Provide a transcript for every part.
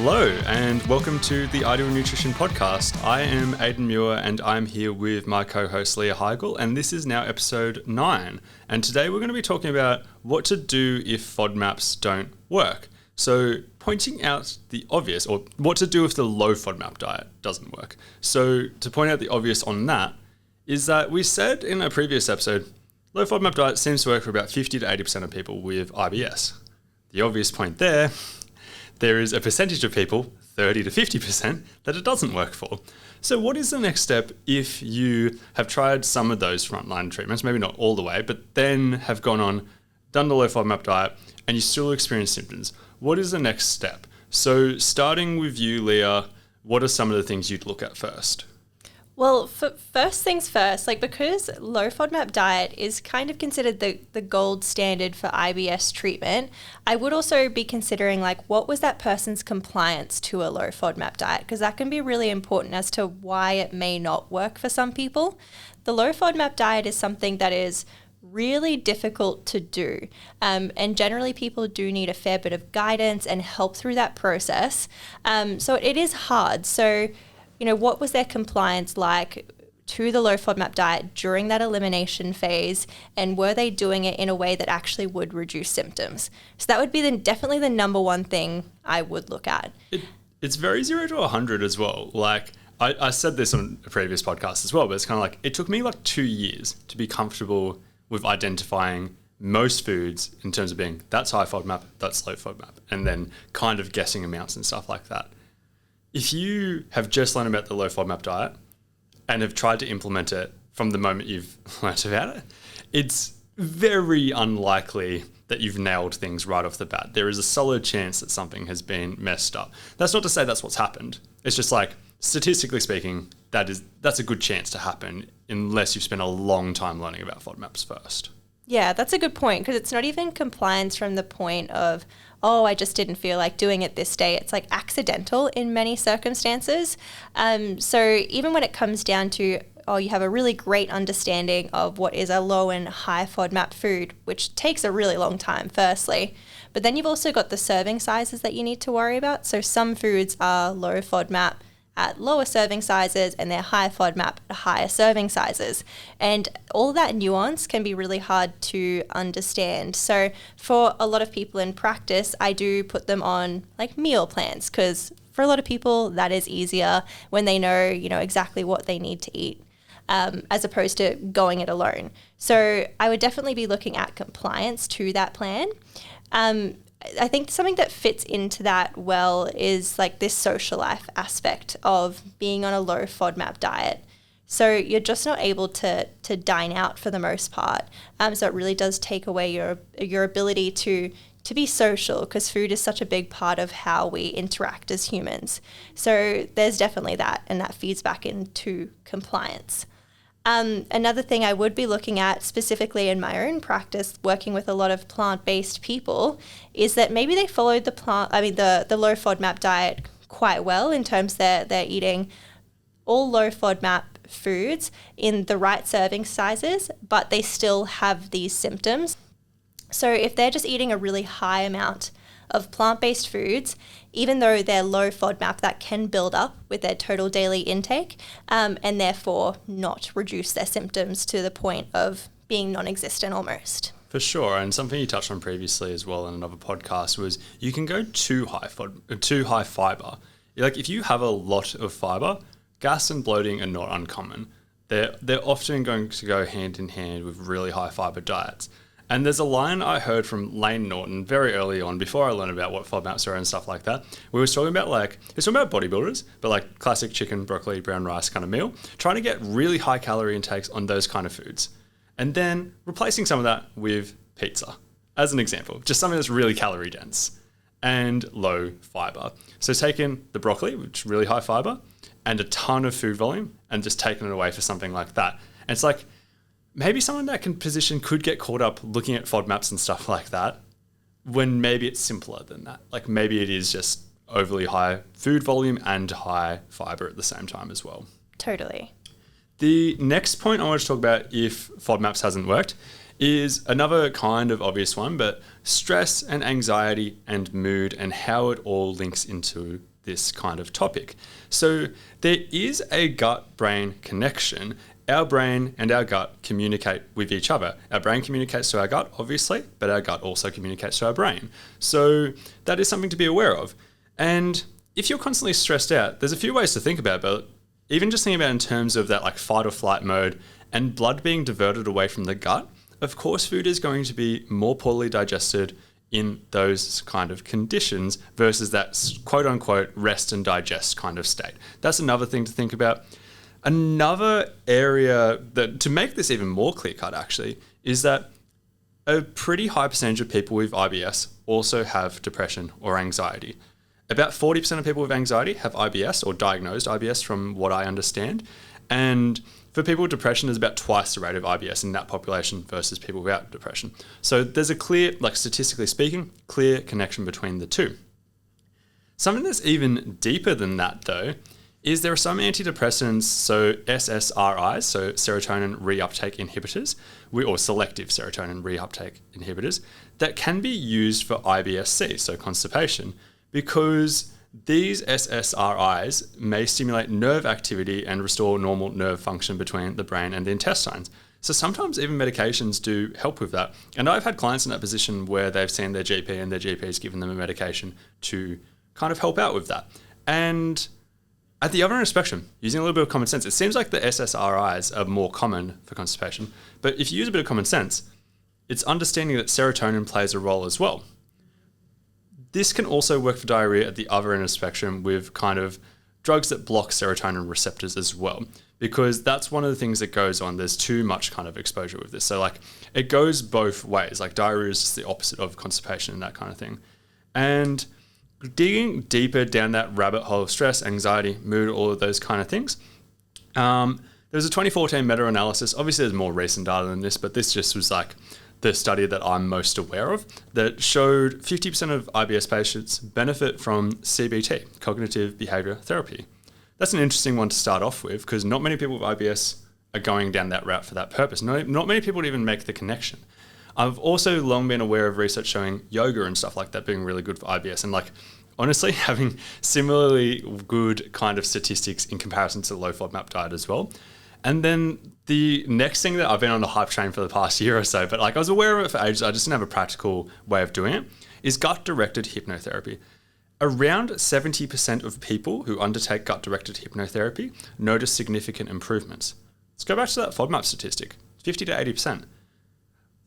Hello and welcome to the Ideal Nutrition Podcast. I am Aidan Muir and I'm here with my co-host Leah Heigl, and this is now episode 9. And today we're going to be talking about what to do if FODMAPs don't work. So pointing out the obvious, or what to do if the low FODMAP diet doesn't work. So to point out the obvious on that is that we said in a previous episode, low FODMAP diet seems to work for about 50 to 80% of people with IBS. The obvious point there is a percentage of people, 30 to 50%, that it doesn't work for. So what is the next step if you have tried some of those frontline treatments, maybe not all the way, but then have gone on, done the low FODMAP diet, and you still experience symptoms? What is the next step? So starting with you, Leah, what are some of the things you'd look at first? Well, first things first, because low FODMAP diet is kind of considered the gold standard for IBS treatment, I would also be considering what was that person's compliance to a low FODMAP diet, because that can be really important as to why it may not work for some people. The low FODMAP diet is something that is really difficult to do. And generally people do need a fair bit of guidance and help through that process. So it is hard. So what was their compliance like to the low FODMAP diet during that elimination phase, and were they doing it in a way that actually would reduce symptoms? So that would be definitely the number one thing I would look at. It's very 0 to 100 as well. I said this on a previous podcast as well, but it's kind of it took me 2 years to be comfortable with identifying most foods in terms of being that's high FODMAP, that's low FODMAP, and then kind of guessing amounts and stuff like that. If you have just learned about the low FODMAP diet and have tried to implement it from the moment you've learnt about it, it's very unlikely that you've nailed things right off the bat. There is a solid chance that something has been messed up. That's not to say that's what's happened. It's just statistically speaking, that's a good chance to happen unless you've spent a long time learning about FODMAPs first. Yeah, that's a good point, because it's not even compliance from the point of, I just didn't feel like doing it this day. It's accidental in many circumstances. So even when it comes down to, you have a really great understanding of what is a low and high FODMAP food, which takes a really long time, firstly. But then you've also got the serving sizes that you need to worry about. So some foods are low FODMAP at lower serving sizes, and they're high FODMAP at higher serving sizes. And all that nuance can be really hard to understand. So for a lot of people in practice, I do put them on meal plans, because for a lot of people that is easier when they know, exactly what they need to eat, as opposed to going it alone. So I would definitely be looking at compliance to that plan. I think something that fits into that well is this social life aspect of being on a low FODMAP diet. So you're just not able to dine out for the most part. So it really does take away your ability to be social, because food is such a big part of how we interact as humans. So there's definitely that, and that feeds back into compliance. Another thing I would be looking at specifically in my own practice, working with a lot of plant-based people, is that maybe they followed the low FODMAP diet quite well in terms that they're eating all low FODMAP foods in the right serving sizes, but they still have these symptoms. So if they're just eating a really high amount of plant-based foods, even though they're low FODMAP, that can build up with their total daily intake, and therefore not reduce their symptoms to the point of being non-existent almost. For sure, and something you touched on previously as well in another podcast was you can go too high fiber. If you have a lot of fiber, gas and bloating are not uncommon. They're often going to go hand in hand with really high fiber diets. And there's a line I heard from Lane Norton very early on, before I learned about what FODMAPs are and stuff like that. We were talking about bodybuilders, but classic chicken, broccoli, brown rice kind of meal, trying to get really high calorie intakes on those kind of foods. And then replacing some of that with pizza, as an example, just something that's really calorie dense and low fiber. So taking the broccoli, which is really high fiber, and a ton of food volume, and just taking it away for something like that. And it's maybe someone in that position could get caught up looking at FODMAPs and stuff like that, when maybe it's simpler than that. Maybe it is just overly high food volume and high fiber at the same time as well. Totally. The next point I want to talk about, if FODMAPs hasn't worked, is another kind of obvious one, but stress and anxiety and mood and how it all links into this kind of topic. So there is a gut-brain connection. Our brain and our gut communicate with each other. Our brain communicates to our gut, obviously, but our gut also communicates to our brain. So that is something to be aware of. And if you're constantly stressed out, there's a few ways to think about it, but even just thinking about it in terms of that like fight or flight mode and blood being diverted away from the gut, of course, food is going to be more poorly digested in those kind of conditions versus that quote unquote rest and digest kind of state. That's another thing to think about. Another area that, to make this even more clear cut actually, is that a pretty high percentage of people with IBS also have depression or anxiety. About 40% of people with anxiety have IBS or diagnosed IBS from what I understand. And for people with depression, there's about twice the rate of IBS in that population versus people without depression. So there's a clear, like statistically speaking, clear connection between the two. Something that's even deeper than that though, is there are some antidepressants, so SSRIs, so serotonin reuptake inhibitors, or selective serotonin reuptake inhibitors, that can be used for IBS-C, so constipation, because these SSRIs may stimulate nerve activity and restore normal nerve function between the brain and the intestines. So sometimes even medications do help with that. And I've had clients in that position where they've seen their GP and their GP has given them a medication to kind of help out with that. And at the other end of the spectrum, using a little bit of common sense, it seems like the SSRIs are more common for constipation. But if you use a bit of common sense, it's understanding that serotonin plays a role as well. This can also work for diarrhea at the other end of the spectrum with kind of drugs that block serotonin receptors as well, because that's one of the things that goes on. There's too much kind of exposure with this. So like it goes both ways. Like diarrhea is just the opposite of constipation and that kind of thing. And digging deeper down that rabbit hole of stress, anxiety, mood, all of those kind of things. There's a 2014 meta-analysis. Obviously there's more recent data than this, but this just was like the study that I'm most aware of, that showed 50% of IBS patients benefit from CBT, cognitive behavior therapy. That's an interesting one to start off with because not many people with IBS are going down that route for that purpose. Not many people even make the connection. I've also long been aware of research showing yoga and stuff like that being really good for IBS, and like honestly having similarly good kind of statistics in comparison to the low Fodmap diet as well. And then the next thing that I've been on the hype train for the past year or so, but like I was aware of it for ages, I just didn't have a practical way of doing it, is gut-directed hypnotherapy. Around 70% of people who undertake gut-directed hypnotherapy notice significant improvements. Let's go back to that Fodmap statistic, 50 to 80%.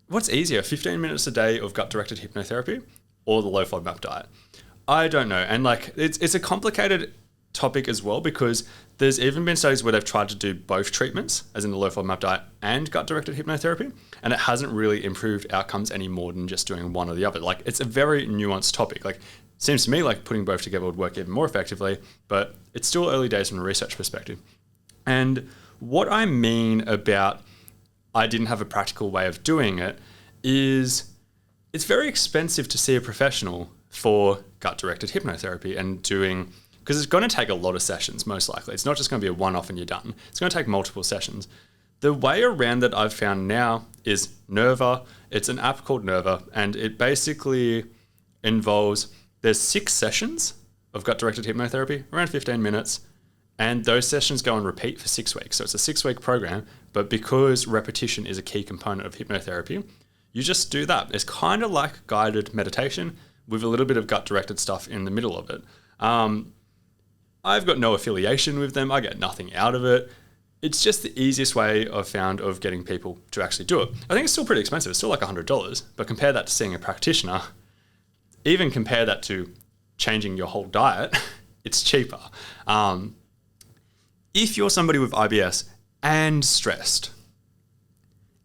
What's easier, 15 minutes a day of gut-directed hypnotherapy or the low Fodmap diet? I don't know. And like it's a complicated topic as well because there's even been studies where they've tried to do both treatments, as in the low Fodmap diet and gut-directed hypnotherapy, and it hasn't really improved outcomes any more than just doing one or the other. Like it's a very nuanced topic. Like seems to me like putting both together would work even more effectively, but it's still early days from a research perspective. And what I mean about I didn't have a practical way of doing it is it's very expensive to see a professional for gut-directed hypnotherapy and doing, because it's going to take a lot of sessions, most likely. It's not just going to be a one-off and you're done. It's going to take multiple sessions. The way around that I've found now is Nerva. It's an app called Nerva, and it basically involves, there's 6 sessions of gut-directed hypnotherapy, around 15 minutes, and those sessions go on repeat for 6 weeks. So it's a 6-week program, but because repetition is a key component of hypnotherapy, you just do that. It's kind of like guided meditation with a little bit of gut-directed stuff in the middle of it. I've got no affiliation with them. I get nothing out of it. It's just the easiest way I've found of getting people to actually do it. I think it's still pretty expensive. It's still like $100, but compare that to seeing a practitioner. Even compare that to changing your whole diet, it's cheaper. If you're somebody with IBS and stressed,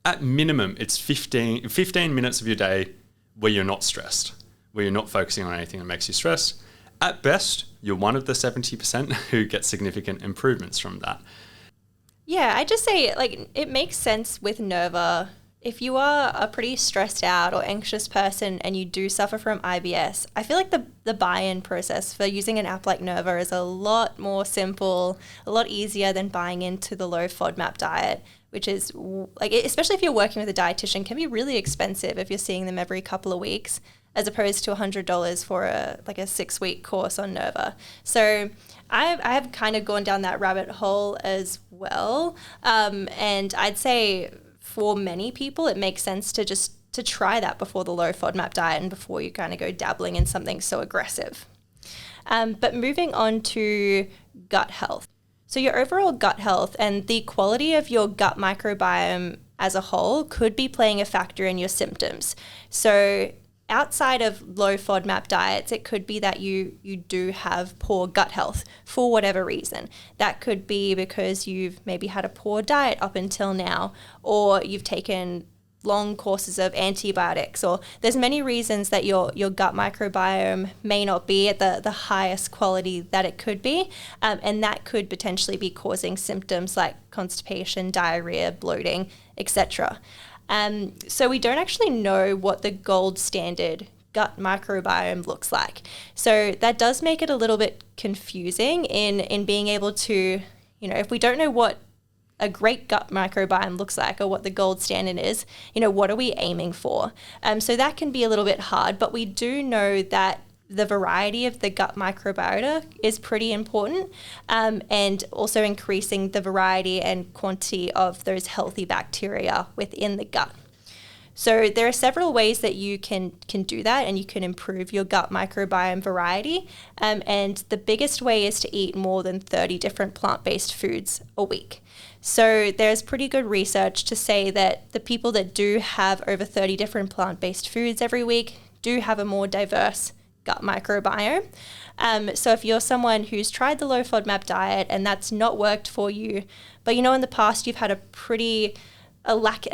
at minimum, it's 15 minutes of your day where you're not stressed, where you're not focusing on anything that makes you stressed. At best, you're one of the 70% who get significant improvements from that. Yeah, I just say like it makes sense with Nerva. If you are a pretty stressed out or anxious person and you do suffer from IBS, I feel like the buy-in process for using an app like Nerva is a lot more simple, a lot easier than buying into the low Fodmap diet, which is like, especially if you're working with a dietitian, can be really expensive if you're seeing them every couple of weeks. as opposed to $100 for a 6-week course on Nerva. So I've kind of gone down that rabbit hole as well. And I'd say for many people, it makes sense to try that before the low FODMAP diet and before you kind of go dabbling in something so aggressive. But moving on to gut health. So your overall gut health and the quality of your gut microbiome as a whole could be playing a factor in your symptoms. So outside of low FODMAP diets, it could be that you do have poor gut health for whatever reason. That could be because you've maybe had a poor diet up until now, or you've taken long courses of antibiotics, or there's many reasons that your gut microbiome may not be at the highest quality that it could be, and that could potentially be causing symptoms like constipation, diarrhea, bloating, etc. So we don't actually know what the gold standard gut microbiome looks like. So that does make it a little bit confusing in being able to, if we don't know what a great gut microbiome looks like or what the gold standard is, what are we aiming for? So that can be a little bit hard, but we do know that the variety of the gut microbiota is pretty important, and also increasing the variety and quantity of those healthy bacteria within the gut. So there are several ways that you can do that, and you can improve your gut microbiome variety. And the biggest way is to eat more than 30 different plant-based foods a week. So there's pretty good research to say that the people that do have over 30 different plant-based foods every week do have a more diverse gut microbiome. So if you're someone who's tried the low FODMAP diet and that's not worked for you, but in the past you've had a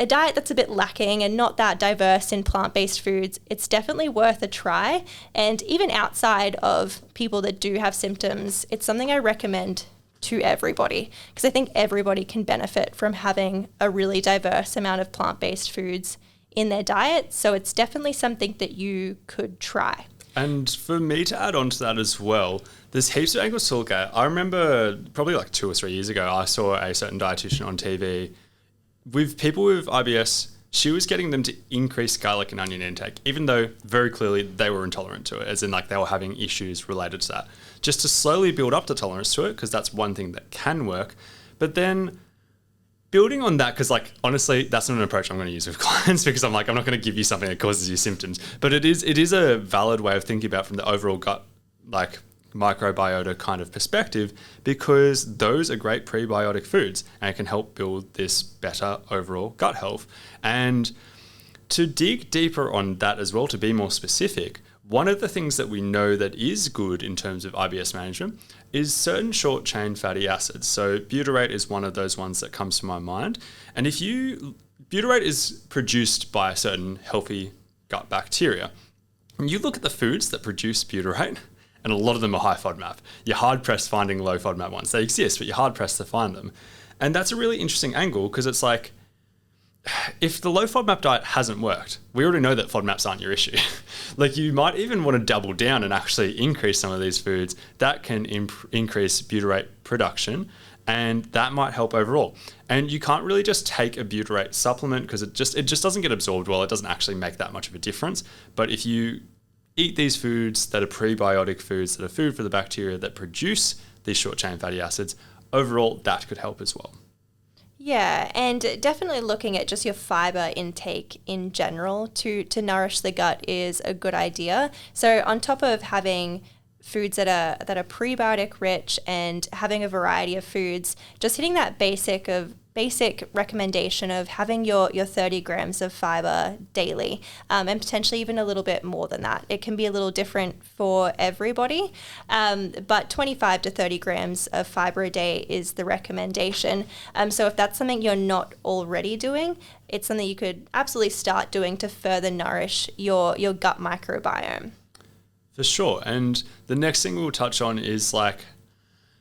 diet that's a bit lacking and not that diverse in plant-based foods, it's definitely worth a try. And even outside of people that do have symptoms, it's something I recommend to everybody, because I think everybody can benefit from having a really diverse amount of plant-based foods in their diet. So it's definitely something that you could try. And for me to add on to that as well, there's heaps of angles to look at. I remember probably like 2 or 3 years ago, I saw a certain dietitian on TV with people with IBS. She was getting them to increase garlic and onion intake, even though very clearly they were intolerant to it, as in like they were having issues related to that. Just to slowly build up the tolerance to it, because that's one thing that can work. But then building on that, because like honestly, that's not an approach I'm going to use with clients, because I'm not going to give you something that causes you symptoms. But it is a valid way of thinking about from the overall gut microbiota kind of perspective, because those are great prebiotic foods and it can help build this better overall gut health. And to dig deeper on that as well, to be more specific, one of the things that we know that is good in terms of IBS management is certain short chain fatty acids. So butyrate is one of those ones that comes to my mind. And butyrate is produced by a certain healthy gut bacteria. And you look at the foods that produce butyrate, and a lot of them are high FODMAP. You're hard-pressed finding low FODMAP ones. They exist, but you're hard-pressed to find them. And that's a really interesting angle, because it's like, if the low FODMAP diet hasn't worked, we already know that FODMAPs aren't your issue. You might even want to double down and actually increase some of these foods that can increase butyrate production, and that might help overall. And you can't really just take a butyrate supplement, because it just doesn't get absorbed well. It doesn't actually make that much of a difference. But if you eat these foods that are prebiotic foods, that are food for the bacteria that produce these short chain fatty acids, overall that could help as well. Yeah, and definitely looking at just your fiber intake in general to nourish the gut is a good idea. So on top of having foods that are prebiotic rich and having a variety of foods, just hitting that basic recommendation of having your 30 grams of fiber daily, and potentially even a little bit more than that. It can be a little different for everybody, but 25 to 30 grams of fiber a day is the recommendation. So if that's something you're not already doing, it's something you could absolutely start doing to further nourish your gut microbiome. For sure. And the next thing we'll touch on is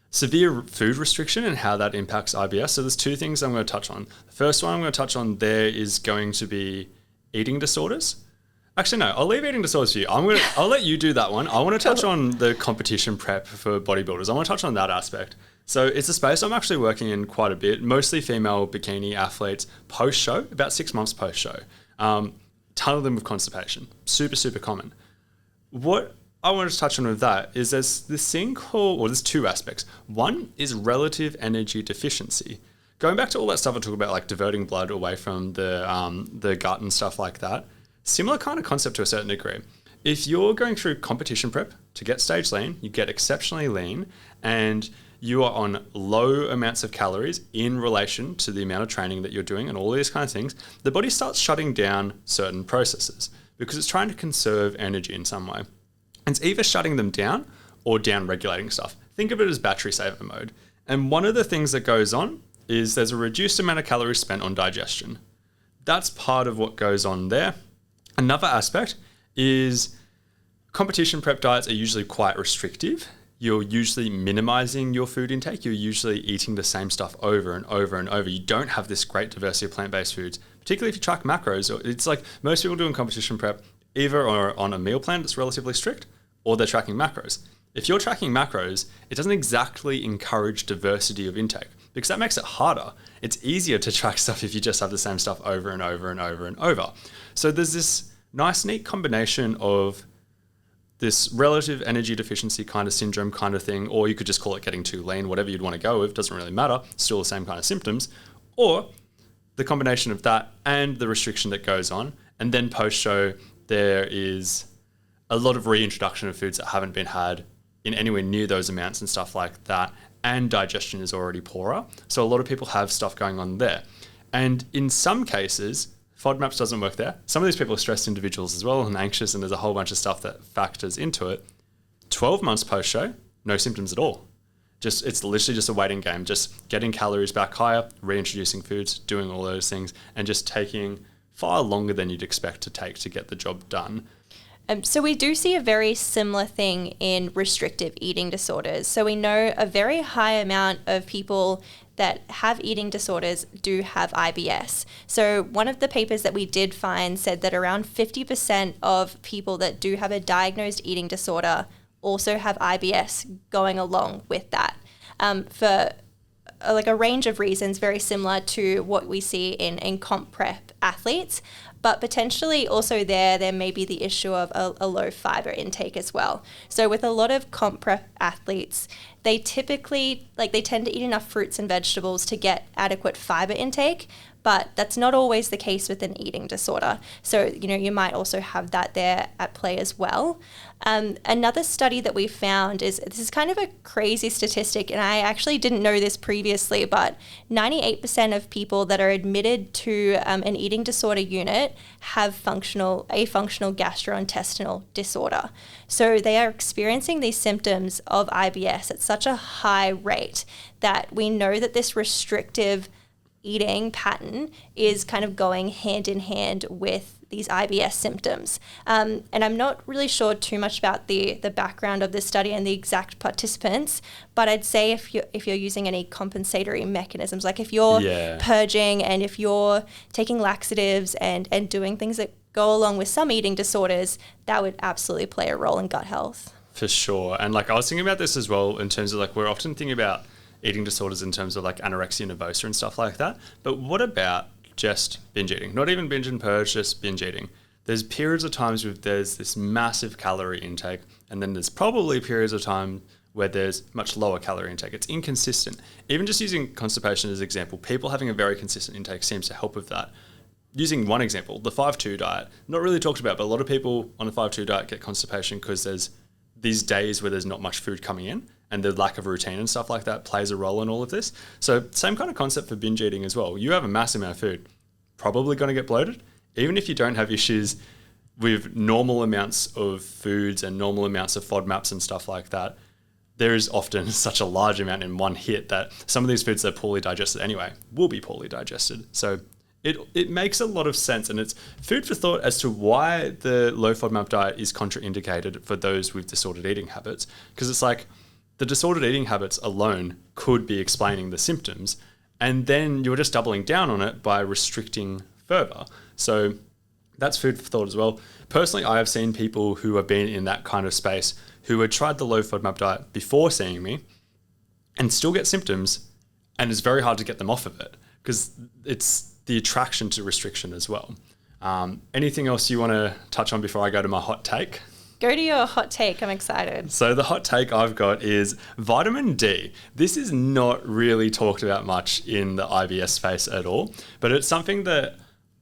severe food restriction and how that impacts IBS. So there's 2 things I'm going to touch on. The first one I'm going to touch on there is going to be eating disorders. Actually, no, I'll leave eating disorders for you. I'll let you do that one. I want to touch on the competition prep for bodybuilders. I want to touch on that aspect. So it's a space I'm actually working in quite a bit, mostly female bikini athletes post-show, about 6 months post-show. Ton of them with constipation, super, super common. what I wanted to touch on with that is there's this thing called, or there's two aspects. One is relative energy deficiency. Going back to all that stuff I talk about, like diverting blood away from the gut and stuff like that, similar kind of concept to a certain degree. If you're going through competition prep to get stage lean, you get exceptionally lean, and you are on low amounts of calories in relation to the amount of training that you're doing and all these kinds of things, the body starts shutting down certain processes because it's trying to conserve energy in some way. And it's either shutting them down or down regulating stuff. Think of it as battery saver mode. And one of the things that goes on is there's a reduced amount of calories spent on digestion. That's part of what goes on there. Another aspect is competition prep diets are usually quite restrictive. You're usually minimizing your food intake. You're usually eating the same stuff over and over and over. You don't have this great diversity of plant-based foods, particularly if you track macros. It's like most people doing competition prep either are on a meal plan that's relatively strict or they're tracking macros. If you're tracking macros, it doesn't exactly encourage diversity of intake because that makes it harder. It's easier to track stuff if you just have the same stuff over and over and over and over. So there's this nice, neat combination of this relative energy deficiency kind of syndrome kind of thing, or you could just call it getting too lean, whatever you'd want to go with, doesn't really matter, still the same kind of symptoms, or the combination of that and the restriction that goes on. And then post-show, there is a lot of reintroduction of foods that haven't been had in anywhere near those amounts and stuff like that, and digestion is already poorer. So a lot of people have stuff going on there. And in some cases, Fodmaps doesn't work there. Some of these people are stressed individuals as well and anxious, and there's a whole bunch of stuff that factors into it. 12 months post-show, no symptoms at all. It's literally just a waiting game, just getting calories back higher, reintroducing foods, doing all those things, and just taking far longer than you'd expect to take to get the job done. So we do see a very similar thing in restrictive eating disorders. So we know a very high amount of people that have eating disorders do have IBS. So one of the papers that we did find said that around 50% of people that do have a diagnosed eating disorder also have IBS going along with that, for like a range of reasons very similar to what we see in comp prep athletes. But potentially also there may be the issue of a low fiber intake as well. So with a lot of comp prep athletes, they typically, they tend to eat enough fruits and vegetables to get adequate fiber intake, but that's not always the case with an eating disorder. So, you might also have that there at play as well. Another study that we found this is kind of a crazy statistic, and I actually didn't know this previously, but 98% of people that are admitted to an eating disorder unit have a functional gastrointestinal disorder. So they are experiencing these symptoms of IBS at such a high rate that we know that this restrictive eating pattern is kind of going hand in hand with these IBS symptoms. And I'm not really sure too much about the background of this study and the exact participants, but I'd say if you're using any compensatory mechanisms, like if you're purging and if you're taking laxatives and doing things that go along with some eating disorders, that would absolutely play a role in gut health. For sure. And I was thinking about this as well in terms of we're often thinking about eating disorders in terms of anorexia nervosa and stuff like that. But what about just binge eating? Not even binge and purge, just binge eating. There's periods of times where there's this massive calorie intake, and then there's probably periods of time where there's much lower calorie intake. It's inconsistent. Even just using constipation as an example, people having a very consistent intake seems to help with that. Using one example, the 5-2 diet, not really talked about, but a lot of people on a 5-2 diet get constipation because there's these days where there's not much food coming in, and the lack of routine and stuff like that plays a role in all of this. So same kind of concept for binge eating as well. You have a massive amount of food, probably going to get bloated. Even if you don't have issues with normal amounts of foods and normal amounts of FODMAPs and stuff like that, there is often such a large amount in one hit that some of these foods that are poorly digested anyway will be poorly digested. So it makes a lot of sense, and it's food for thought as to why the low FODMAP diet is contraindicated for those with disordered eating habits. Because it's the disordered eating habits alone could be explaining the symptoms, and then you're just doubling down on it by restricting further. So that's food for thought as well. Personally, I have seen people who have been in that kind of space who had tried the low FODMAP diet before seeing me and still get symptoms, and it's very hard to get them off of it because it's the attraction to restriction as well. Anything else you want to touch on before I go to my hot take? Go to your hot take. I'm excited. So the hot take I've got is vitamin D. This is not really talked about much in the IBS space at all, but it's something that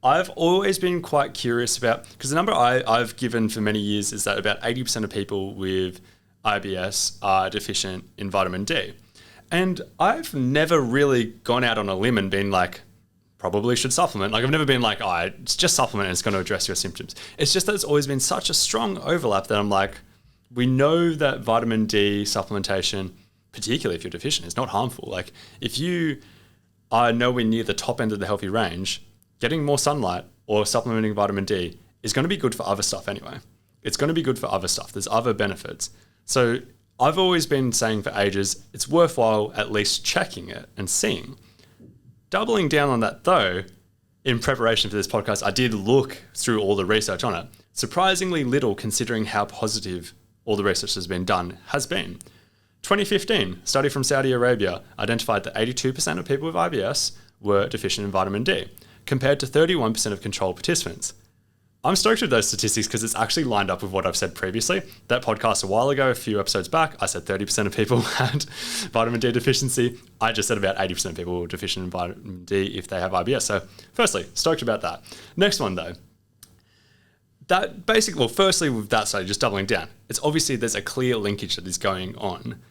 I've always been quite curious about, because the number I've given for many years is that about 80% of people with IBS are deficient in vitamin D. And I've never really gone out on a limb and been like, probably should supplement. Like I've never been like, it's just supplement and it's going to address your symptoms. It's just that it's always been such a strong overlap that I'm like, we know that vitamin D supplementation, particularly if you're deficient, is not harmful. Like if you are nowhere near the top end of the healthy range, getting more sunlight or supplementing vitamin D is going to be good for other stuff anyway. It's going to be good for other stuff. There's other benefits. So I've always been saying for ages, it's worthwhile at least checking it and seeing. Doubling down on that though, in preparation for this podcast, I did look through all the research on it. Surprisingly little considering how positive all the research has been done has been. 2015, study from Saudi Arabia identified that 82% of people with IBS were deficient in vitamin D, compared to 31% of control participants. I'm stoked with those statistics because it's actually lined up with what I've said previously. That podcast a while ago, a few episodes back, I said 30% of people had vitamin D deficiency. I just said about 80% of people were deficient in vitamin D if they have IBS. So firstly, stoked about that. Next one though. Firstly with that study, just doubling down, it's obviously there's a clear linkage that is going on,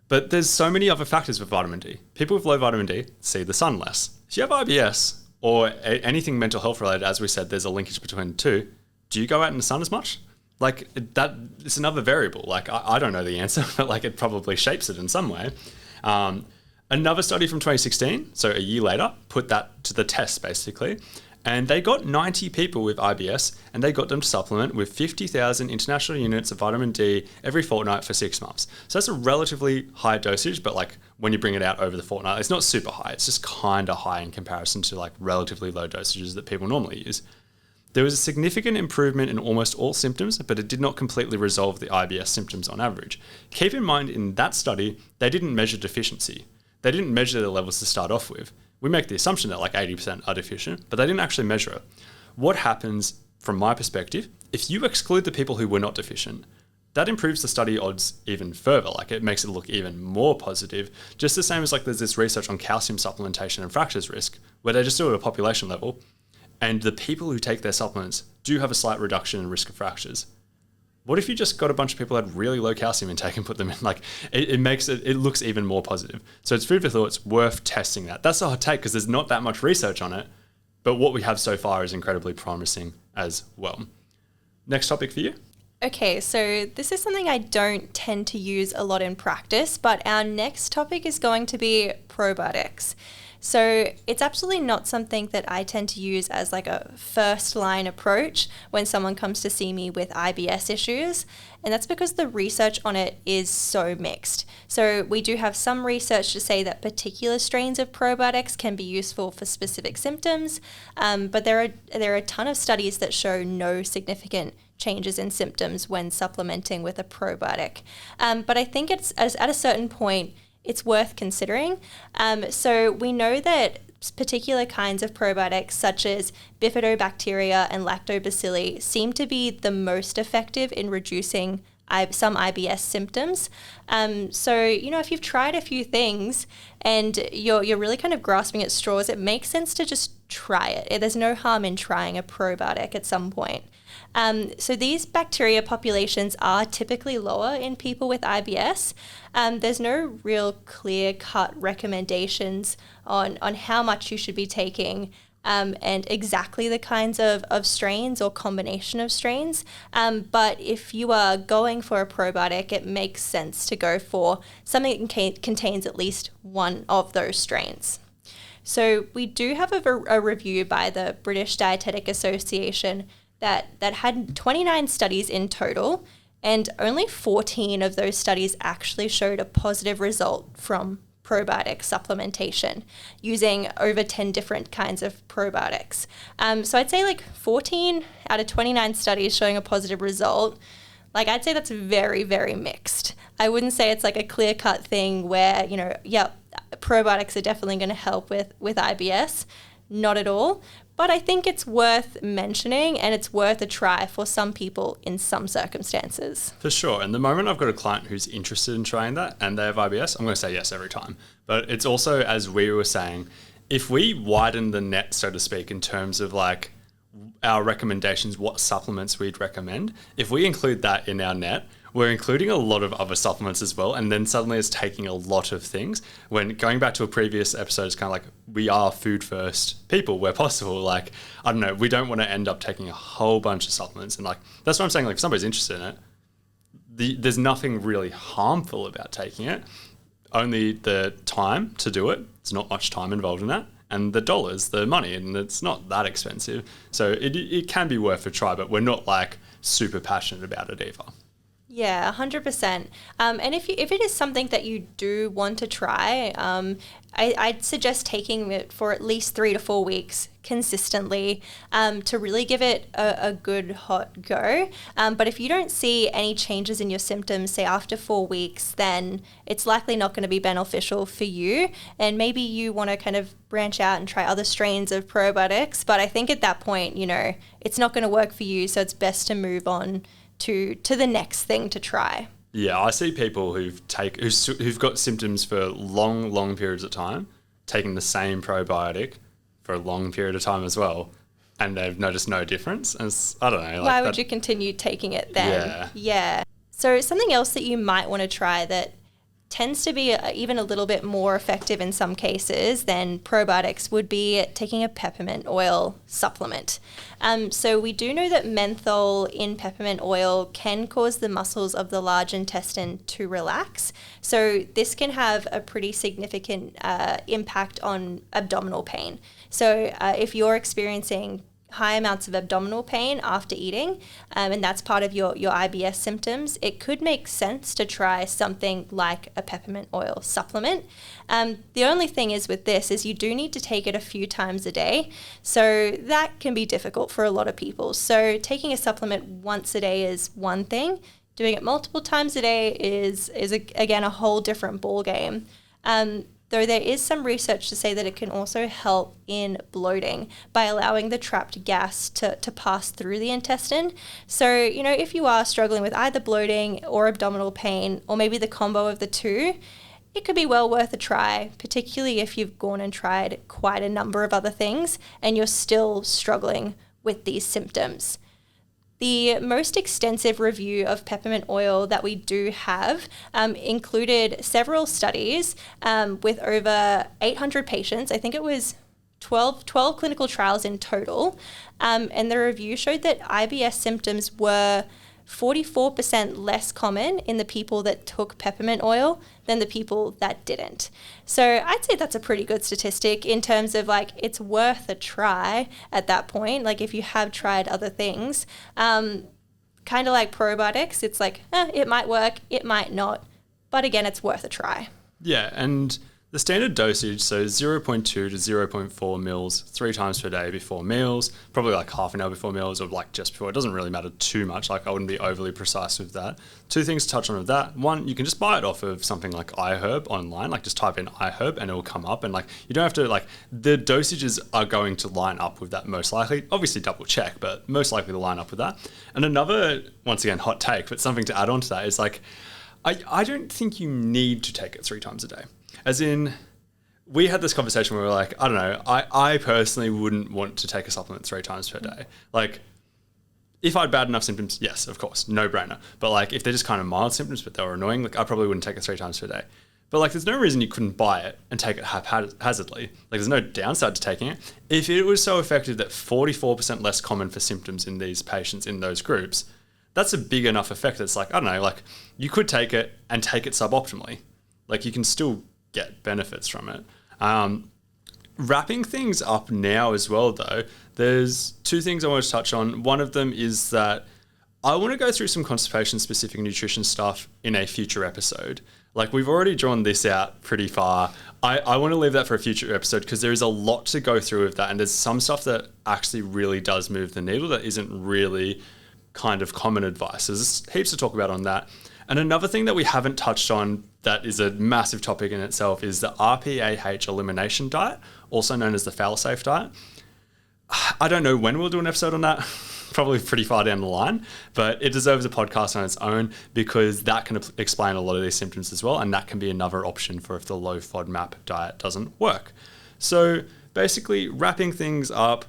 but there's so many other factors with vitamin D. People with low vitamin D see the sun less. If you have IBS, or anything mental health related, as we said, there's a linkage between the two. Do you go out in the sun as much? Like that, it's another variable. Like I don't know the answer, but like it probably shapes it in some way. Another study from 2016, so a year later, put that to the test basically. And they got 90 people with IBS and they got them to supplement with 50,000 international units of vitamin D every fortnight for 6 months. So that's a relatively high dosage, but like when you bring it out over the fortnight, it's not super high. It's just kind of high in comparison to like relatively low dosages that people normally use. There was a significant improvement in almost all symptoms, but it did not completely resolve the IBS symptoms on average. Keep in mind in that study, they didn't measure deficiency. They didn't measure the levels to start off with. We make the assumption that like 80% are deficient, but they didn't actually measure it. What happens from my perspective, if you exclude the people who were not deficient, that improves the study odds even further. Like it makes it look even more positive. Just the same as like there's this research on calcium supplementation and fractures risk, where they just do it at a population level. And the people who take their supplements do have a slight reduction in risk of fractures. What if you just got a bunch of people who had really low calcium intake and put them in? Like it makes it looks even more positive. So it's food for thought. It's worth testing that. That's a hot take because there's not that much research on it, but what we have so far is incredibly promising as well. Next topic for you. Okay, so this is something I don't tend to use a lot in practice, but our next topic is going to be probiotics. So it's absolutely not something that I tend to use as like a first line approach when someone comes to see me with IBS issues. And that's because the research on it is so mixed. So we do have some research to say that particular strains of probiotics can be useful for specific symptoms, but there are a ton of studies that show no significant changes in symptoms when supplementing with a probiotic. But I think it's at a certain point, it's worth considering. So we know that particular kinds of probiotics such as bifidobacteria and lactobacilli seem to be the most effective in reducing some IBS symptoms. So, if you've tried a few things and you're really kind of grasping at straws, it makes sense to just try it. There's no harm in trying a probiotic at some point. So these bacteria populations are typically lower in people with IBS. There's no real clear-cut recommendations on how much you should be taking and exactly the kinds of strains or combination of strains. But if you are going for a probiotic, it makes sense to go for something that contains at least one of those strains. So we do have a review by the British Dietetic Association that had 29 studies in total, and only 14 of those studies actually showed a positive result from probiotic supplementation using over 10 different kinds of probiotics. So I'd say like 14 out of 29 studies showing a positive result. Like I'd say that's very, very mixed. I wouldn't say it's like a clear-cut thing where, probiotics are definitely going to help with IBS. Not at all. but I think it's worth mentioning and it's worth a try for some people in some circumstances. For sure. And the moment I've got a client who's interested in trying that and they have IBS, I'm going to say yes every time. But it's also, as we were saying, if we widen the net, so to speak, in terms of like our recommendations, what supplements we'd recommend, if we include that in our net, we're including a lot of other supplements as well. And then suddenly it's taking a lot of things. When going back to a previous episode, it's kind of like we are food first people where possible. Like, I don't know, we don't want to end up taking a whole bunch of supplements. And like, that's what I'm saying. Like, if somebody's interested in it, there's nothing really harmful about taking it. Only the time to do it. There's not much time involved in that. And the dollars, the money, and it's not that expensive. So it can be worth a try, but we're not like super passionate about it either. Yeah, 100%. And if it is something that you do want to try, I'd suggest taking it for at least 3 to 4 weeks consistently to really give it a good hot go. But if you don't see any changes in your symptoms, say after 4 weeks, then it's likely not going to be beneficial for you. And maybe you want to kind of branch out and try other strains of probiotics. But I think at that point, it's not going to work for you. So it's best to move on to the next thing to try. Yeah, I see people who've got symptoms for long periods of time, taking the same probiotic for a long period of time as well, and they've noticed no difference. And I don't know. Why would you continue taking it then? Yeah. So something else that you might want to try that tends to be even a little bit more effective in some cases than probiotics would be taking a peppermint oil supplement. So we do know that menthol in peppermint oil can cause the muscles of the large intestine to relax. So this can have a pretty significant impact on abdominal pain. So if you're experiencing high amounts of abdominal pain after eating, and that's part of your IBS symptoms, it could make sense to try something like a peppermint oil supplement. The only thing is with this is you do need to take it a few times a day. So that can be difficult for a lot of people. So taking a supplement once a day is one thing. Doing it multiple times a day is again, a whole different ballgame. Though there is some research to say that it can also help in bloating by allowing the trapped gas to pass through the intestine. So, if you are struggling with either bloating or abdominal pain, or maybe the combo of the two, it could be well worth a try, particularly if you've gone and tried quite a number of other things and you're still struggling with these symptoms. The most extensive review of peppermint oil that we do have included several studies with over 800 patients. I think it was 12 clinical trials in total. And the review showed that IBS symptoms were 44% less common in the people that took peppermint oil than the people that didn't. So I'd say that's a pretty good statistic in terms of like it's worth a try at that point. Like if you have tried other things, kind of like probiotics, it's like it might work, it might not, but again, it's worth a try. Yeah, and the standard dosage, so 0.2 to 0.4 mils 3 times per day before meals, probably like half an hour before meals or like just before. It doesn't really matter too much. Like I wouldn't be overly precise with that. 2 things to touch on with that. 1, you can just buy it off of something like iHerb online. Like just type in iHerb and it will come up. And like you don't have to like the dosages are going to line up with that most likely. Obviously double check, but most likely to line up with that. And another, once again, hot take, but something to add on to that is like I don't think you need to take it 3 times a day. As in, we had this conversation where we were like, I don't know, I personally wouldn't want to take a supplement 3 times per day. Like, if I had bad enough symptoms, yes, of course, no brainer. But like, if they're just kind of mild symptoms, but they were annoying, like I probably wouldn't take it 3 times per day. But like, there's no reason you couldn't buy it and take it haphazardly. Like, there's no downside to taking it. If it was so effective that 44% less common for symptoms in these patients in those groups, that's a big enough effect. It's like, I don't know, like you could take it and take it suboptimally. Like you can still get benefits from it. Wrapping things up now as well though, there's 2 things I want to touch on. One of them is that I want to go through some constipation specific nutrition stuff in a future episode. Like we've already drawn this out pretty far. I want to leave that for a future episode because there is a lot to go through with that. And there's some stuff that actually really does move the needle that isn't really kind of common advice. So there's heaps to talk about on that. And another thing that we haven't touched on that is a massive topic in itself is the RPAH elimination diet, also known as the fail-safe diet. I don't know when we'll do an episode on that. Probably pretty far down the line, but it deserves a podcast on its own because that can explain a lot of these symptoms as well, and that can be another option for if the low FODMAP diet doesn't work. So basically, wrapping things up,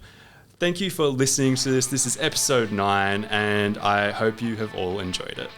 thank you for listening to this. This is episode 9, and I hope you have all enjoyed it.